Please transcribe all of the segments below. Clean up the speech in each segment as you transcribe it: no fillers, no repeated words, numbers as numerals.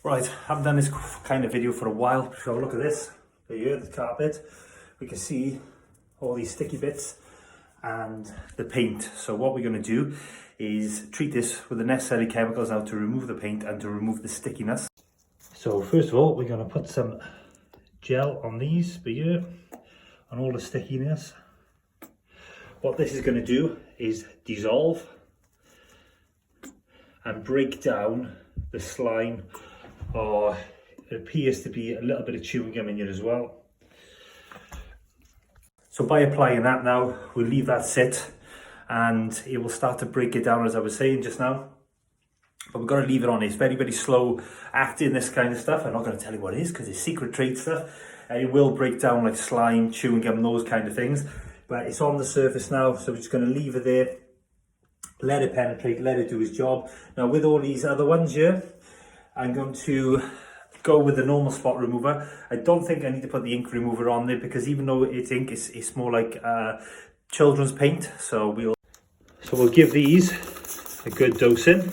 Right, I haven't done this kind of video for a while. So look at this, here, the carpet. We can see all these sticky bits and the paint. So what we're going to do is treat this with the necessary chemicals now to remove the paint and to remove the stickiness. So first of all, we're going to put some gel on these here, on all the stickiness. What this is going to do is dissolve and break down the slime, or it appears to be a little bit of chewing gum in here as well. So by applying that now, we'll leave that sit and it will start to break it down, as I was saying just now. But we've got to leave it on. It's very, very slow acting, this kind of stuff. I'm not going to tell you what it is because it's secret trade stuff. It will break down like slime, chewing gum, those kind of things. But it's on the surface now, so we're just going to leave it there. Let it penetrate, let it do its job. Now with all these other ones here, I'm going to go with the normal spot remover. I don't think I need to put the ink remover on there because even though it's ink, it's more like children's paint. So we'll give these a good dosing.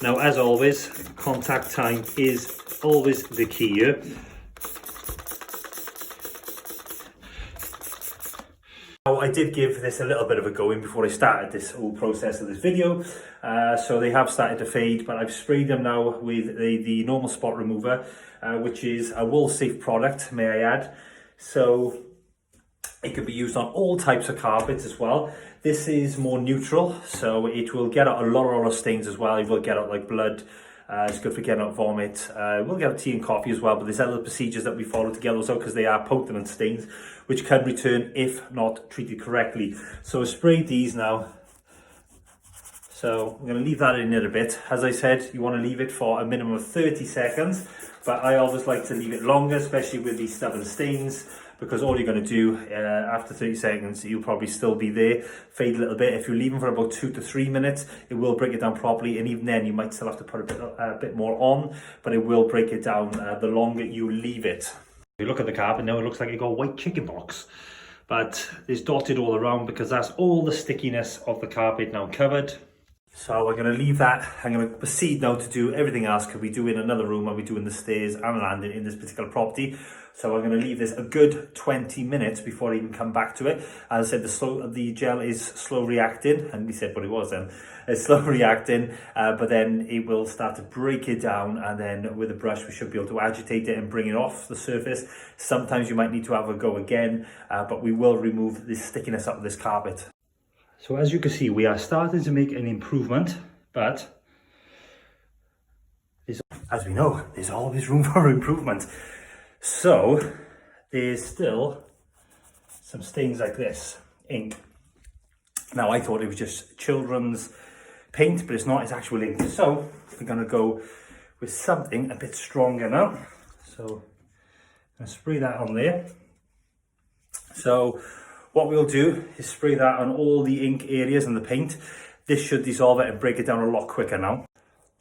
Now, as always, contact time is always the key here. Now, I did give this a little bit of a go in before I started this whole process of this video. So they have started to fade, but I've sprayed them now with the normal spot remover, which is a wool-safe product, may I add. So it can be used on all types of carpets as well. This is more neutral, so it will get out a lot of stains as well. It will get out like blood. It's good for getting out vomit. We'll get out tea and coffee as well, but there's other procedures that we follow to get those out because they are potent and stains, which can return if not treated correctly. So I sprayed these now. So I'm going to leave that in there a bit. As I said, you want to leave it for a minimum of 30 seconds, but I always like to leave it longer, especially with these stubborn stains, because all you're going to do after 30 seconds, you'll probably still be there, fade a little bit. If you leave them for about 2 to 3 minutes, it will break it down properly, and even then you might still have to put a bit more on, but it will break it down the longer you leave it. If you look at the carpet now, it looks like you got white chicken pox, but it's dotted all around because that's all the stickiness of the carpet now covered. So we're going to leave that. I'm going to proceed now to do everything else because we do in another room and we do in the stairs and landing in this particular property. So I'm going to leave this a good 20 minutes before I even come back to it. As I said, the gel is slow reacting, and we said what it was then. It's slow reacting, but then it will start to break it down, and then with a brush we should be able to agitate it and bring it off the surface. Sometimes you might need to have a go again, but we will remove the stickiness up of this carpet. So as you can see, we are starting to make an improvement, but as we know, there's always room for improvement. So there's still some stains like this, ink. Now I thought it was just children's paint, but it's not, it's actual ink. So we're gonna go with something a bit stronger now. So I'm gonna spray that on there. So what we'll do is spray that on all the ink areas and the paint. This should dissolve it and break it down a lot quicker now.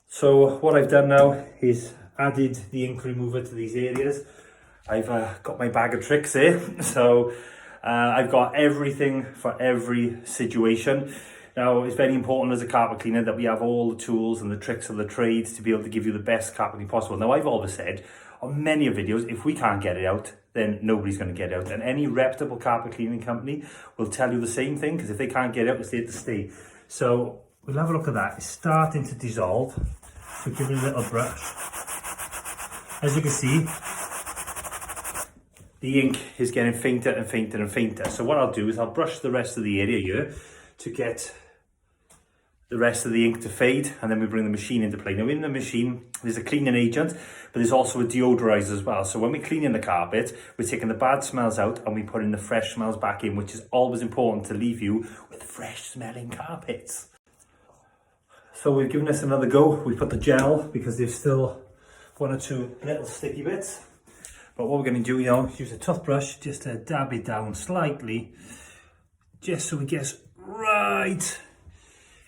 So what I've done now is added the ink remover to these areas. I've got my bag of tricks here. So I've got everything for every situation. Now, it's very important as a carpet cleaner that we have all the tools and the tricks of the trade to be able to give you the best carpeting possible. Now, I've always said on many videos, if we can't get it out, then nobody's going to get it out. And any reputable carpet cleaning company will tell you the same thing, because if they can't get it out, it's there to stay. So we'll have a look at that. It's starting to dissolve. So give it a little brush. As you can see, the ink is getting fainter and fainter and fainter. So what I'll do is I'll brush the rest of the area here to get the rest of the ink to fade, and then we bring the machine into play. Now in the machine, there's a cleaning agent, but there's also a deodorizer as well. So when we're cleaning the carpet, we're taking the bad smells out and we put in the fresh smells back in, which is always important to leave you with fresh smelling carpets. So we've given this another go. We put the gel because there's still 1 or 2 little sticky bits. But what we're going to do, is use a toothbrush just to dab it down slightly, just so it gets right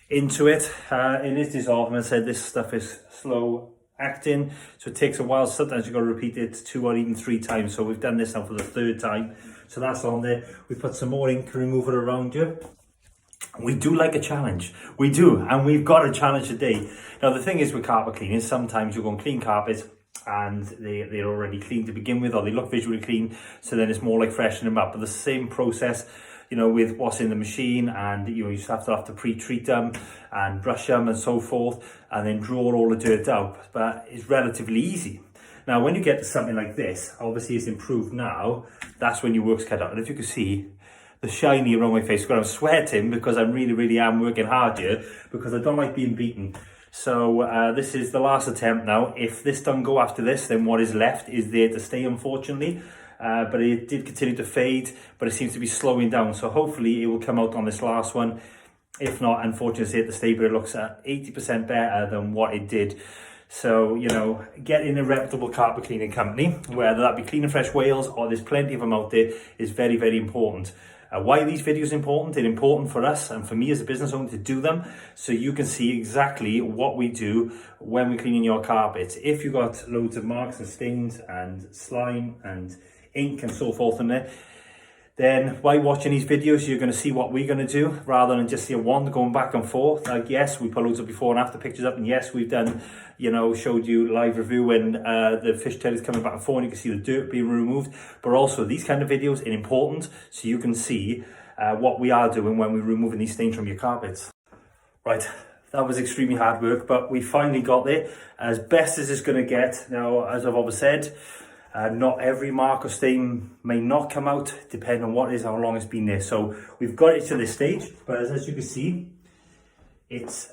into it. It is dissolving. As I said, this stuff is slow acting, so it takes a while. Sometimes you've got to repeat it 2 or even 3 times. So we've done this now for the 3rd time. So that's on there. We put some more ink remover around you. we do like a challenge. We do, and we've got a challenge today. Now, the thing is with carpet cleaning, sometimes you go and clean carpets and they're already clean to begin with, or they look visually clean, so then it's more like freshening them up. But the same process, you know, with what's in the machine, and you know, you just have to pre-treat them and brush them and so forth, and then draw all the dirt out. But it's relatively easy. Now, when you get to something like this, obviously it's improved now, that's when your work's cut out. And if you can see the shiny around my face, because I'm sweating because I really am working hard here, because I don't like being beaten. So this is the last attempt now. If this doesn't go after this, then what is left is there to stay, unfortunately. But it did continue to fade, but it seems to be slowing down. So hopefully it will come out on this last one. If not, unfortunately, it's here to stay, but it looks at 80% better than what it did. So, you know, getting a reputable carpet cleaning company, whether that be Clean and Fresh Wales or there's plenty of them out there, is very important. Why are these videos important? They're important for us and for me as a business owner to do them, so you can see exactly what we do when we're cleaning your carpets. If you've got loads of marks and stains and slime and ink and so forth in there, then by watching these videos, you're going to see what we're going to do, rather than just see a wand going back and forth. Like, yes, we put loads of before and after pictures up, and yes, we've done, you know, showed you live review when the fishtail is coming back and forth and you can see the dirt being removed. But also these kind of videos are important, so you can see what we are doing when we're removing these stains from your carpets. Right, that was extremely hard work, but we finally got there as best as it's going to get. Now, as I've always said, not every mark or stain may not come out, depending on what it is, how long it's been there. So we've got it to this stage, but as you can see, it's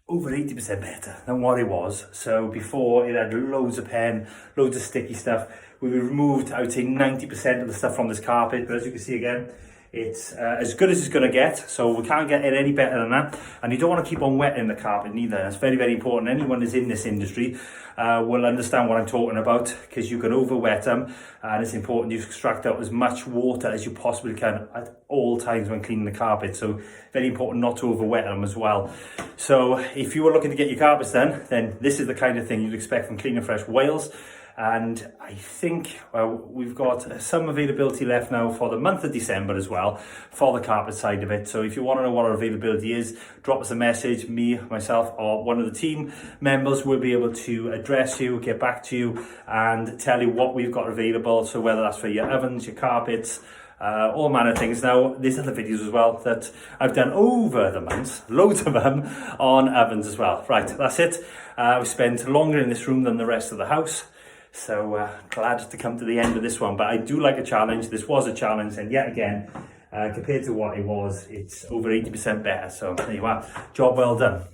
over 80% better than what it was. So before, it had loads of pen, loads of sticky stuff. We removed, I would say, 90% of the stuff from this carpet, but as you can see again, it's as good as it's going to get, so we can't get it any better than that. And you don't want to keep on wetting the carpet neither. That's very important. Anyone who's in this industry will understand what I'm talking about, because you can over wet them, and it's important you extract out as much water as you possibly can at all times when cleaning the carpet. So very important not to over wet them as well. So if you were looking to get your carpets done, then this is the kind of thing you'd expect from Clean and Fresh Wales. And I think, well, we've got some availability left now for the month of December as well, for the carpet side of it. So if you want to know what our availability is, drop us a message. Me, myself, or one of the team members will be able to address you, get back to you, and tell you what we've got available. So whether that's for your ovens, your carpets, all manner of things. Now, there's other videos as well that I've done over the months, loads of them, on ovens as well. Right, that's it. We've spent longer in this room than the rest of the house. So glad to come to the end of this one, but I do like a challenge. This was a challenge, and yet again, compared to what it was, it's over 80% better. So there you are, job well done.